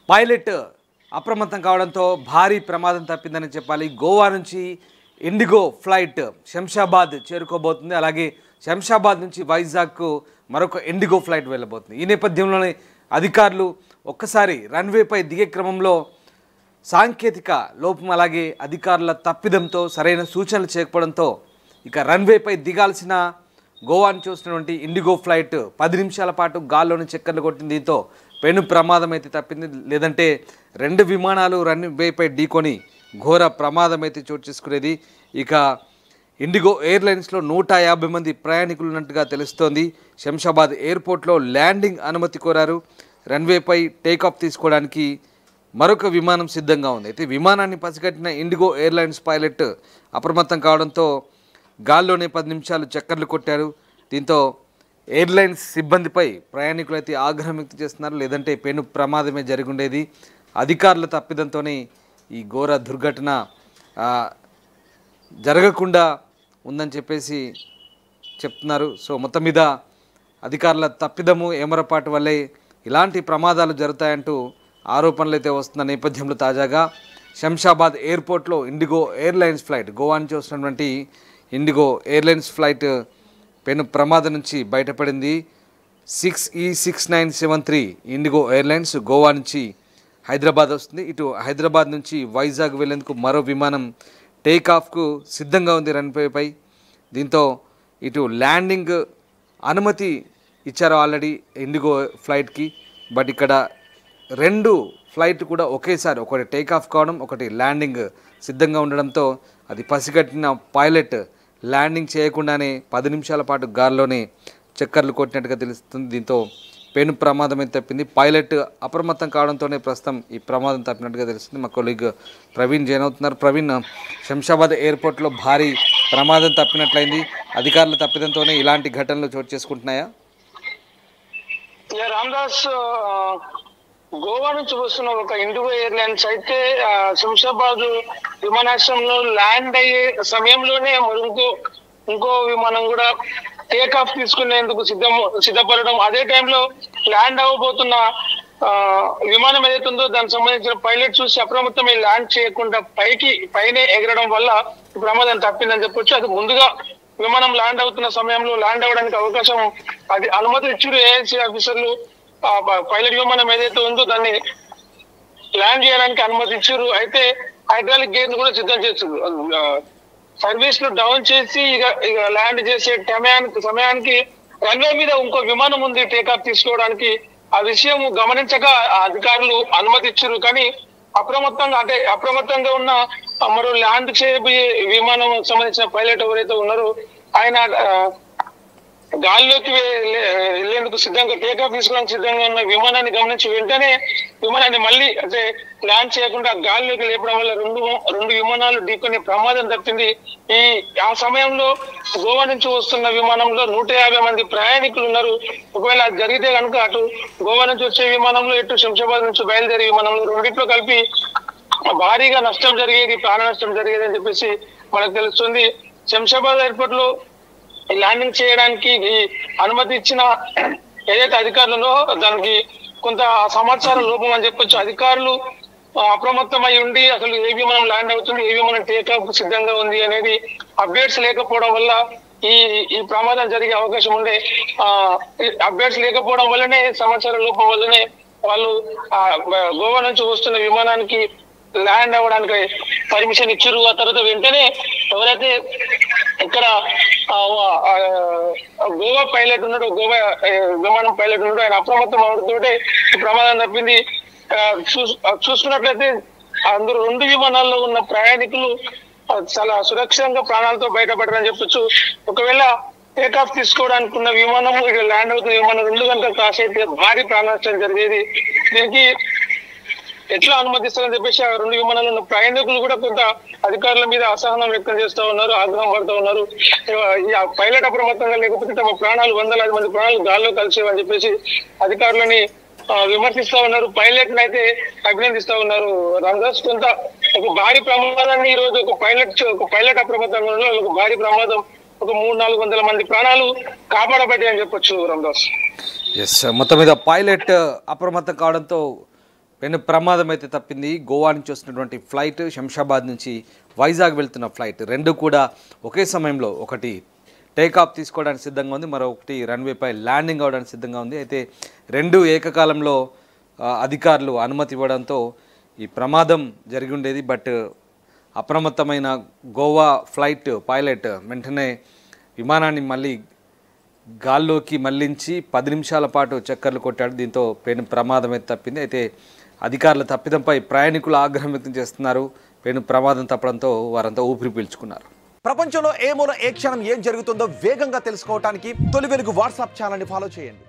Pilot అప్రమత్తం కావడంతో భారీ ప్రమాదం తప్పిందని చెప్పాలి. గోవా నుంచి ఇండిగో ఫ్లైట్ శంషాబాద్ చేరుకోబోతుంది. అలాగే శంషాబాద్ నుంచి వైజాగ్కు మరొక ఇండిగో ఫ్లైట్ వెళ్ళబోతుంది. ఈ నేపథ్యంలోనే అధికారులు ఒక్కసారి రన్వేపై దిగే క్రమంలో సాంకేతిక లోపం అలాగే అధికారుల తప్పిదంతో సరైన సూచనలు చేయకపోవడంతో ఇక రన్వేపై దిగాల్సిన గోవాను చూసినటువంటి ఇండిగో ఫ్లైట్ 10 నిమిషాల పాటు గాల్లోని చక్కర్లు కొట్టింది. దీంతో పెను ప్రమాదం అయితే తప్పింది. లేదంటే 2 విమానాలు రన్వేపై ఢీకొని ఘోర ప్రమాదం అయితే చోటు చేసుకునేది. ఇక ఇండిగో ఎయిర్లైన్స్లో 150 మంది ప్రయాణికులు ఉన్నట్టుగా తెలుస్తోంది. శంషాబాద్ ఎయిర్పోర్ట్లో ల్యాండింగ్ అనుమతి కోరారు. రన్వేపై టేకాఫ్ తీసుకోవడానికి మరొక విమానం సిద్ధంగా ఉంది. అయితే విమానాన్ని పసిగట్టిన ఇండిగో ఎయిర్లైన్స్ పైలట్ అప్రమత్తం కావడంతో గాల్లోనే 10 నిమిషాలు చక్కర్లు కొట్టారు. దీంతో ఎయిర్లైన్స్ సిబ్బందిపై ప్రయాణికులు అయితే ఆగ్రహం వ్యక్తం చేస్తున్నారు. లేదంటే పెను ప్రమాదమే జరిగి ఉండేది. అధికారుల తప్పిదంతోనే ఈ ఘోర దుర్ఘటన జరగకుండా ఉందని చెప్పేసి చెప్తున్నారు. సో మొత్తం మీద అధికారుల తప్పిదము ఏమరపాటు వల్లే ఇలాంటి ప్రమాదాలు జరుగుతాయంటూ ఆరోపణలు అయితే వస్తున్న నేపథ్యంలో తాజాగా శంషాబాద్ ఎయిర్పోర్ట్లో ఇండిగో ఎయిర్లైన్స్ ఫ్లైట్ గోవా నుంచి వస్తున్నటువంటి ఇండిగో ఎయిర్లైన్స్ ఫ్లైట్ పెను ప్రమాదం నుంచి బయటపడింది. 6E6973 ఇండిగో ఎయిర్లైన్స్ గోవా నుంచి హైదరాబాద్ వస్తుంది. ఇటు హైదరాబాద్ నుంచి వైజాగ్ వెళ్లేందుకు మరో విమానం టేకాఫ్కు సిద్ధంగా ఉంది రన్వేపై. దీంతో ఇటు ల్యాండింగ్ అనుమతి ఇచ్చారు ఆల్రెడీ ఇండిగో ఫ్లైట్కి. బట్ ఇక్కడ 2 ఫ్లైట్ కూడా ఒకేసారి ఒకటి టేకాఫ్ కావడం ఒకటి ల్యాండింగ్ సిద్ధంగా ఉండడంతో అది పసిగట్టిన పైలట్ ల్యాండింగ్ చేయకుండానే 10 నిమిషాల పాటు గాల్లోనే చక్కర్లు కొట్టినట్టుగా తెలుస్తుంది. దీంతో పెను ప్రమాదం అయితే తప్పింది. పైలట్ అప్రమత్తం కావడంతోనే ప్రస్తుతం ఈ ప్రమాదం తప్పినట్టుగా తెలుస్తుంది. మా కొలీగ్ ప్రవీణ్ జాయిన్ అవుతున్నారు. ప్రవీణ్, శంషాబాద్ ఎయిర్పోర్ట్లో భారీ ప్రమాదం తప్పినట్లయింది. అధికారుల తప్పిదంతోనే ఇలాంటి ఘటనలు చోటు చేసుకుంటున్నాయా? రామ్దాస్, గోవా నుంచి వస్తున్న ఒక ఇండిగో ఎయిర్లైన్స్ అయితే శంషాబాద్ విమానాశ్రయంలో ల్యాండ్ అయ్యే సమయంలోనే ఇంకో విమానం కూడా టేక్ ఆఫ్ తీసుకునేందుకు సిద్ధపడడం, అదే టైంలో ల్యాండ్ అవ్వబోతున్న విమానం ఏదైతే ఉందో దానికి సంబంధించిన పైలట్ చూసి అప్రమత్తమై ల్యాండ్ చేయకుండా పైనే ఎగరడం వల్ల ప్రమాదం తప్పిందని చెప్పొచ్చు. అది ముందుగా విమానం ల్యాండ్ అవుతున్న సమయంలో ల్యాండ్ అవ్వడానికి అవకాశం అది అనుమతి ఇచ్చారు ఏఎన్సీ ఆఫీసర్లు. పైలట్ విమానం ఏదైతే ఉందో దాన్ని ల్యాండ్ చేయడానికి అనుమతి ఇచ్చారు. అయితే హైడ్రాలిక్ గేర్ కూడా సిద్ధం చేస్తారు. సర్వీస్ ను డౌన్ చేసి ఇక ల్యాండ్ చేసే సమయానికి రన్వే మీద ఇంకో విమానం ఉంది టేకాఫ్ తీసుకోవడానికి. ఆ విషయం గమనించక అధికారులు అనుమతి ఇచ్చారు. కానీ అప్రమత్తంగా ఉన్న మరో ల్యాండ్ చేయబోయే విమానం సంబంధించిన పైలట్ ఎవరైతే ఉన్నారో ఆయన గాల్లోకి వెళ్లేందుకు సిద్ధంగా టేకాఫ్ తీసుకోవడానికి సిద్ధంగా ఉన్న విమానాన్ని గమనించి వెంటనే విమానాన్ని మళ్ళీ అంటే ల్యాండ్ చేయకుండా గాల్లోకి లేపడం వల్ల రెండు విమానాలు ఢీకొనే ప్రమాదం తప్పింది. ఆ సమయంలో గోవా నుంచి వస్తున్న విమానంలో 150 మంది ప్రయాణికులు ఉన్నారు. ఒకవేళ అది జరిగితే కనుక అటు గోవా నుంచి వచ్చే విమానంలో ఇటు శంషాబాద్ నుంచి బయలుదేరే విమానంలో రెండింటిలో కలిపి భారీగా నష్టం జరిగేది, ప్రాణ నష్టం జరిగేది అని చెప్పేసి మనకు తెలుస్తుంది. శంషాబాద్ ఎయిర్పోర్ట్ లో ల్యాండింగ్ చేయడానికి అనుమతి ఇచ్చిన ఏదైతే అధికారులలో దానికి కొంత సమాచారం లోపం అని చెప్పొచ్చు. అధికారులు అప్రమత్తమై ఉండి అసలు ఏ విమానం ల్యాండ్ అవుతుంది, ఏ విమానం టేకాఫ్ సిద్ధంగా ఉంది అనేది అప్డేట్స్ లేకపోవడం వల్ల ఈ ప్రమాదం జరిగే అవకాశం ఉండే. అప్డేట్స్ లేకపోవడం వల్లనే, సమాచారం లోపం వల్లనే వాళ్ళు గోవా నుంచి వస్తున్న విమానానికి ల్యాండ్ అవ్వడానికి పర్మిషన్ ఇచ్చారు. ఆ తర్వాత వెంటనే ఎవరైతే ఇక్కడ గోవా పైలట్ ఉన్నాడు, గోవా విమానం పైలట్ ఉన్నాడు, ఆయన అప్రమత్తం అవడంతోటే ప్రమాదం తప్పింది. చూసుకున్నట్లయితే అందరూ 2 విమానాల్లో ఉన్న ప్రయాణికులు చాలా సురక్షితంగా ప్రాణాలతో బయటపడారని చెప్పొచ్చు. ఒకవేళ టేక్ ఆఫ్ తీసుకోవడానికి ఉన్న విమానం ఇక్కడ ల్యాండ్ అవుతున్న విమానం 2 గంటలు క్రాస్ అయితే భారీ ప్రాణ నష్టం జరిగేది. దీనికి ఎట్లా అనుమతిస్తారని చెప్పేసి ఆ 2 విమానాలు ఉన్న ప్రయాణికులు కూడా కొంత అధికారుల మీద అసహనం వ్యక్తం చేస్తూ ఉన్నారు, ఆగ్రహం పడుతూ ఉన్నారు. పైలట్ అప్రమత్తంగా లేకపోతే తమ ప్రాణాలు 100 మంది ప్రాణాలు గాల్లో కలిసేవని చెప్పేసి అధికారులని విమర్శిస్తా ఉన్నారు. పైలట్ ని అయితే అభినందిస్తా ఉన్నారు. రామ్దాస్, కొంత ఒక భారీ ప్రమాదాన్ని ఈ రోజు ఒక పైలట్ అప్రమత్తంగా ఉన్న ఒక భారీ ప్రమాదం ఒక 300-400 మంది ప్రాణాలు కాపాడబడ్డాయి అని చెప్పొచ్చు రామ్దాస్. మొత్తం మీద పైలట్ అప్రమత్తం కావడంతో పెను ప్రమాదం అయితే తప్పింది. గోవా నుంచి వస్తున్నటువంటి ఫ్లైట్, శంషాబాద్ నుంచి వైజాగ్ వెళ్తున్న ఫ్లైట్ రెండు కూడా ఒకే సమయంలో ఒకటి టేకాఫ్ తీసుకోవడానికి సిద్ధంగా ఉంది, మరొకటి రన్వేపై ల్యాండింగ్ అవ్వడానికి సిద్ధంగా ఉంది. అయితే రెండు ఏకకాలంలో అధికారులు అనుమతి ఇవ్వడంతో ఈ ప్రమాదం జరిగి ఉండేది. బట్ అప్రమత్తమైన గోవా ఫ్లైట్ పైలట్ వెంటనే విమానాన్ని మళ్ళీ గాల్లోకి మళ్లించి 10 నిమిషాల పాటు చక్కర్లు కొట్టాడు. దీంతో పెను ప్రమాదం అయితే తప్పింది. అయితే అధికారుల తప్పిదంపై ప్రయాణికులు ఆగ్రహం వ్యక్తం చేస్తున్నారు. పెను ప్రమాదం తప్పడంతో వారంతా ఊపిరి పీల్చుకున్నారు. ప్రపంచంలో ఏ మూల ఏ క్షణం ఏం జరుగుతుందో వేగంగా తెలుసుకోవడానికి తొలి వెలుగు వాట్సాప్ ఛానల్ని ఫాలో చేయండి.